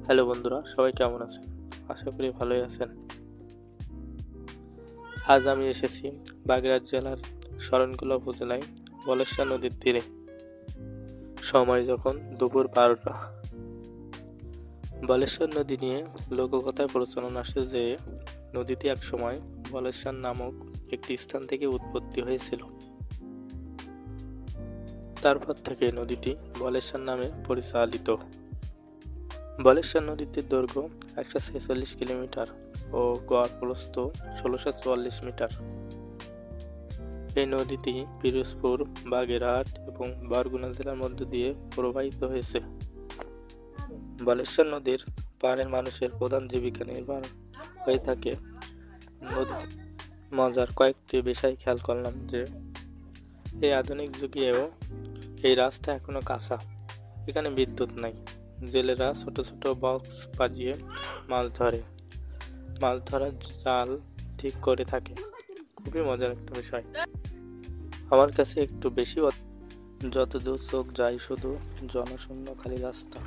Hello বন্ধুরা, সবাই কেমন আছেন? আশা করি ভালোই আছেন। আজ আমি এসেছি বাগেরহাট জেলার শরণখোলা উপজেলায় বলেশ্বর নদীর তীরে। সময় যখন দুপুর 12টা। বলেশ্বর নদী নিয়ে লোককথায় প্রচলন আসে যে নদীটি একসময় বলেশ্বর নামক একটি স্থান থেকে উৎপত্তি হয়েছিল। তারপর থেকে নদীটি বলেশ্বর নামে পরিচালিত। বলেশ্বর নদীটির দৈর্ঘ্য 146 কিলোমিটার ও গড় প্রস্থ 1644 মিটার। এই নদীটি পিরোজপুর, বাগেরহাট এবং বরগুনা জেলার মধ্য দিয়ে প্রবাহিত হয়েছে। বলেশ্বর নদীর পাড়ের মানুষের প্রধান জীবিকা নির্বাহ হয়ে থাকে নদীতে। মজার কয়েকটি বিষয় খেয়াল করলাম যে এই আধুনিক যুগেও এই রাস্তা এখনো কাঁচা। এখানে বিদ্যুৎ নাই। জেলেরা ছোট ছোট বক্স বাজিয়ে মাছ ধরার জাল ঠিক করে থাকে। খুবই মজার একটা বিষয়। আমার কাছে একটু বেশি যতদূর চোখ যায় শুধু জনশূন্য খালি রাস্তা।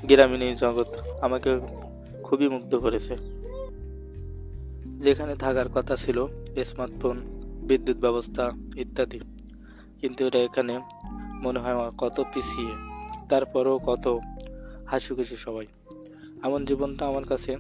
গ্রামীণ এই জগৎ আমাকে খুবই মুগ্ধ করেছে। যেখানে থাকার কথা ছিল স্মার্টফোন, বিদ্যুৎ ব্যবস্থা ইত্যাদি, কিন্তু এটা এখানে মনে হয় কত পিছিয়ে। তারপরেও কত হাসি খুশি সবাই। এমন জীবনটা আমার কাছে